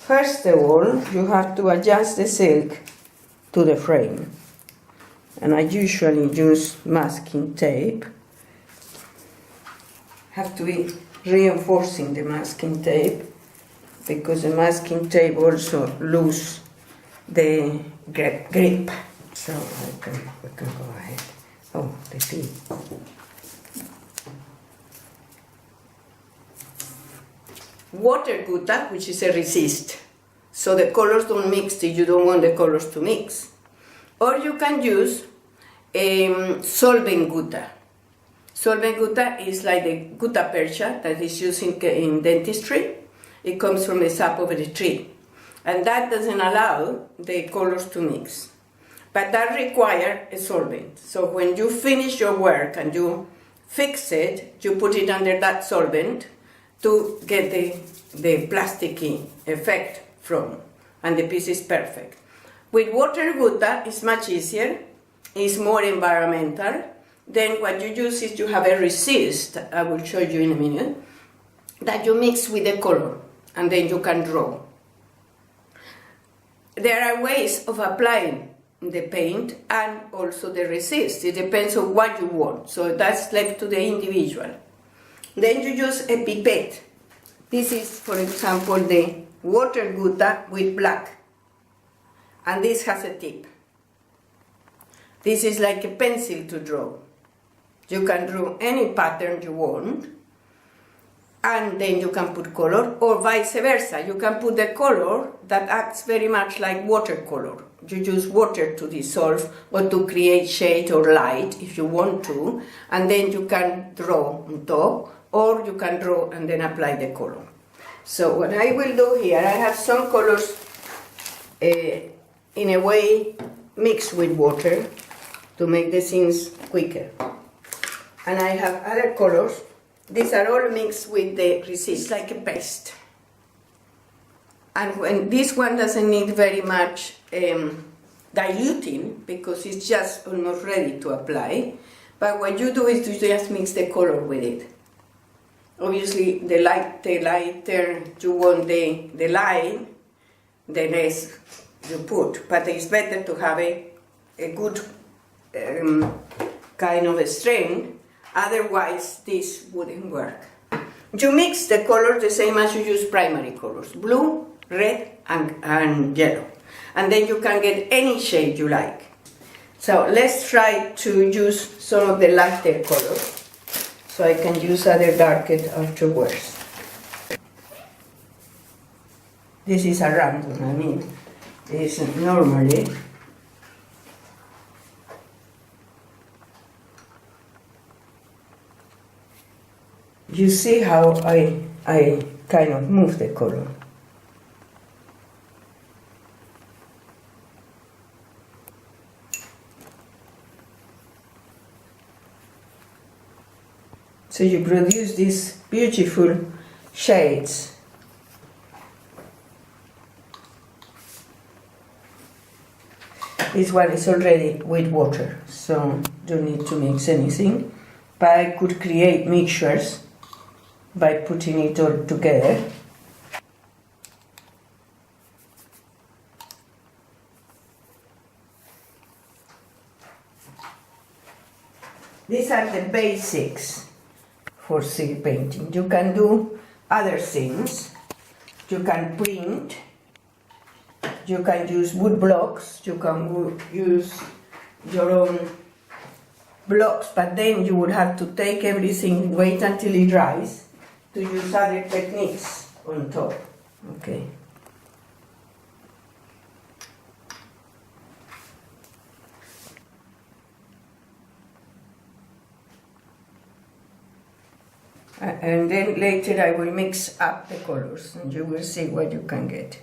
First of all, you have to adjust the silk to the frame. And I usually use masking tape. Have to be reinforcing the masking tape because the masking tape also lose the grip. So we can go ahead. Oh, the tea. Water gutta, which is a resist, so the colors don't mix if you don't want the colors to mix. Or you can use solvent gutta. Solvent gutta is like the gutta percha that is used in dentistry. It comes from the sap of the tree. And that doesn't allow the colors to mix. But that requires a solvent. So when you finish your work and you fix it, you put it under that solvent to get the plasticky effect from, and the piece is perfect. With water gutta, it's much easier, it's more environmental. Then what you use is you have a resist, I will show you in a minute, that you mix with the color, and then you can draw. There are ways of applying the paint and also the resist. It depends on what you want, so that's left to the individual. Then you use a pipette. This is, for example, the water gutta with black. And this has a tip. This is like a pencil to draw. You can draw any pattern you want. And then you can put color, or vice versa. You can put the color that acts very much like watercolor. You use water to dissolve or to create shade or light if you want to. And then you can draw on top. Or you can draw and then apply the color. So what I will do here, I have some colors in a way mixed with water to make the scenes quicker. And I have other colors. These are all mixed with the resist, like a paste. And when this one doesn't need very much diluting because it's just almost ready to apply. But what you do is you just mix the color with it. Obviously, the lighter you want the line, the less you put. But it's better to have a good kind of a strength, otherwise this wouldn't work. You mix the colors the same as you use primary colors, blue, red, and yellow. And then you can get any shade you like. So let's try to use some of the lighter colors. So I can use other darker afterwards. This is a random, I mean, this is normally. You see how I kind of move the color. So you produce these beautiful shades. This one is already with water, so don't need to mix anything. But I could create mixtures by putting it all together. These are the basics for seal painting. You can do other things. You can print. You can use wood blocks. You can use your own blocks, but then you would have to take everything, wait until it dries, to use other techniques on top. Okay. And then later I will mix up the colors and you will see what you can get.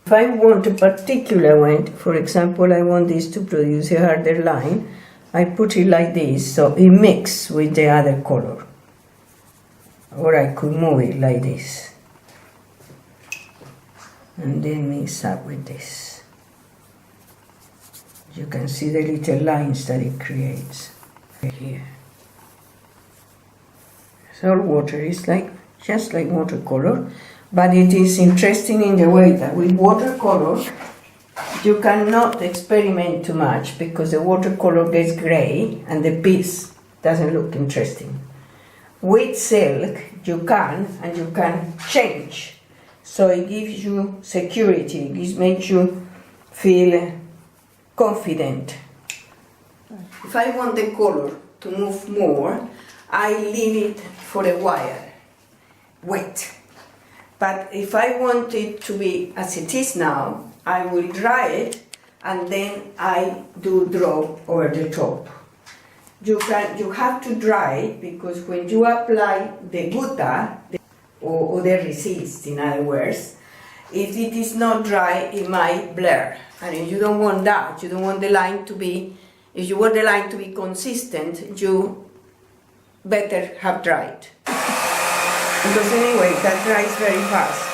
If I want a particular one, for example, I want this to produce a harder line, I put it like this, so it mixes with the other color. or I could move it like this and then mix up with this. You can see the little lines that it creates here. So water is just like watercolor, but it is interesting in the way that with watercolor you cannot experiment too much because the watercolor gets gray and the piece doesn't look interesting. With silk you can change, so it gives you security, it makes you feel confident. If I want the color to move more, I leave it for a while, wet. But if I want it to be as it is now, I will dry it and then I do draw over the top. You have to dry it because when you apply the gutta or the resist, in other words, if it is not dry, it might blur. And you don't want that. You don't want the line to be, if you want the line to be consistent, you better have dried. Because anyway, that dries very fast.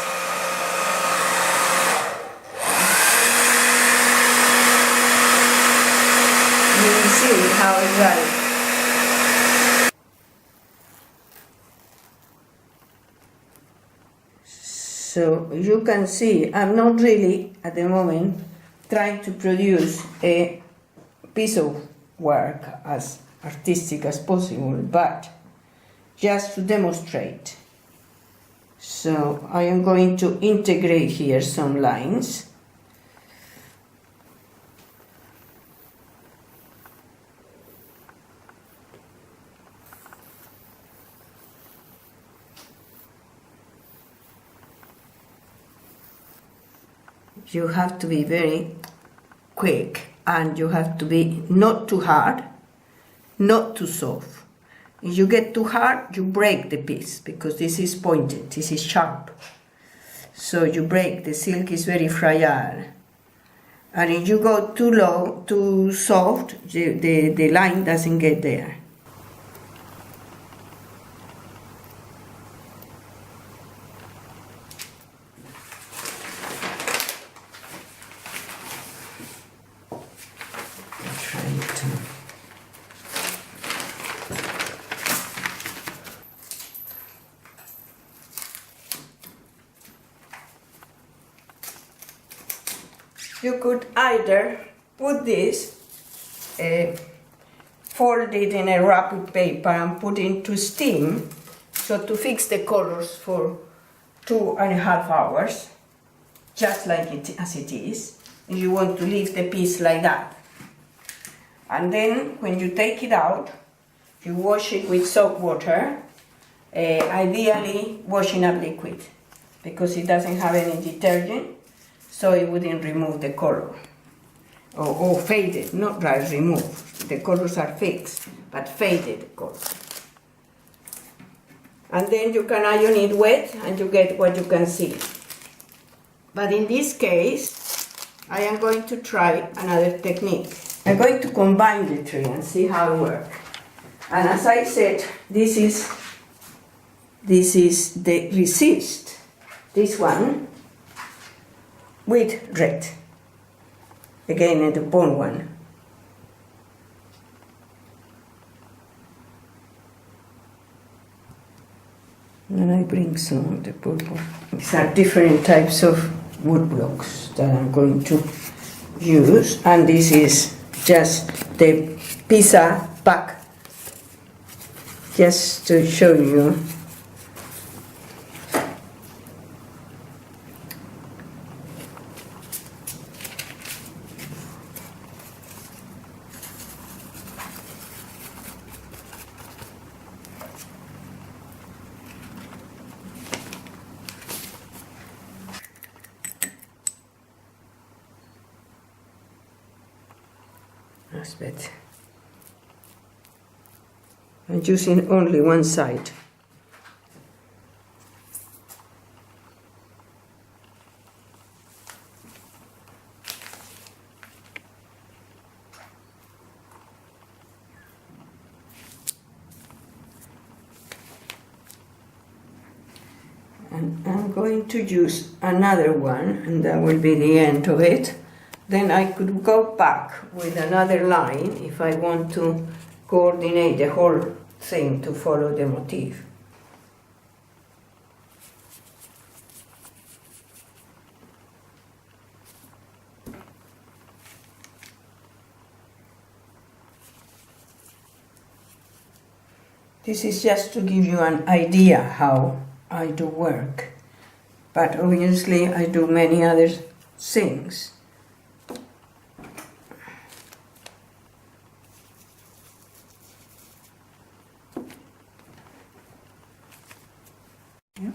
You will see how it dries. So you can see I'm not really at the moment trying to produce a piece of work as artistic as possible, but just to demonstrate. So I am going to integrate here some lines. You have to be very quick and you have to be not too hard, not too soft. If you get too hard, you break the piece because this is pointed, this is sharp. So you break, the silk is very fragile. And if you go too low, too soft, the line doesn't get there. You could either put this, fold it in a wrapped paper and put it to steam, so to fix the colors for 2.5 hours, just like it as it is. If you want to leave the piece like that. And then when you take it out, you wash it with soap water, ideally washing up liquid, because it doesn't have any detergent. So it wouldn't remove the color. Or faded, not dry, remove. The colors are fixed, but faded color. And then you can iron it wet and you get what you can see. But in this case, I am going to try another technique. I'm going to combine the three and see how it works. And as I said, this is the resist, this one, with red, again at the bone one. And I bring some of the purple. These are different types of wood blocks that I'm going to use, and this is just the pizza pack, just to show you. That's better. I'm using only one side. And I'm going to use another one, and that will be the end of it. Then I could go back with another line if I want to coordinate the whole thing to follow the motif. This is just to give you an idea how I do work, but obviously I do many other things. Yeah.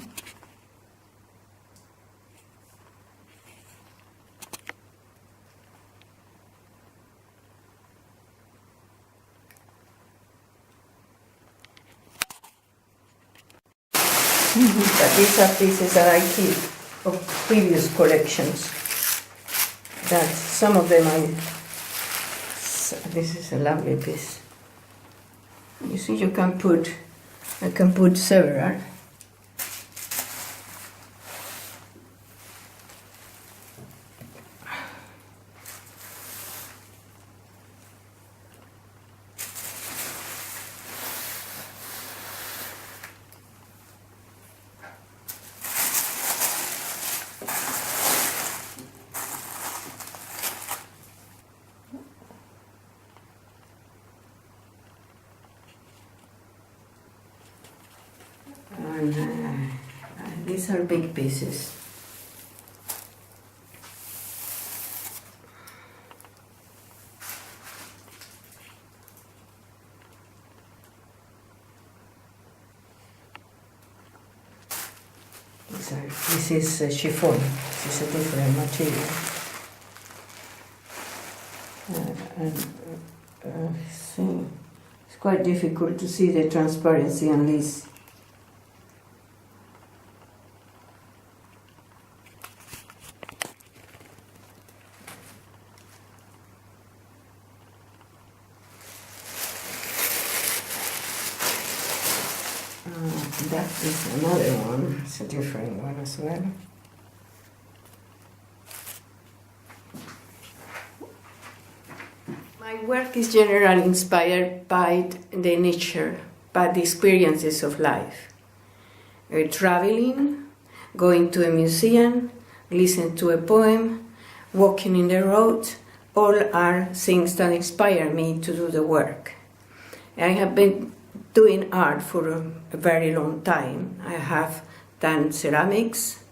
But these are pieces that I keep of previous collections. That some of them this is a lovely piece. You see, I can put several. And these are big pieces. This is chiffon. This is a different material. See, it's quite difficult to see the transparency on this. That is another one. It's a different one as well. My work is generally inspired by the nature, by the experiences of life. Traveling, going to a museum, listening to a poem, walking in the road, all are things that inspire me to do the work. I have been doing art for a very long time. I have done ceramics,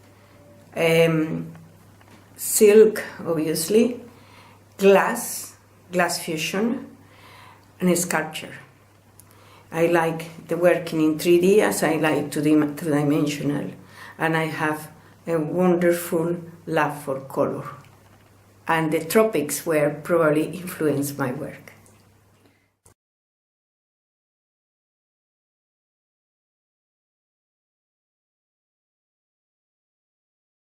silk, obviously, glass fusion, and sculpture. I like the working in 3D as I like two-dimensional, and I have a wonderful love for color. And the tropics were probably influenced my work.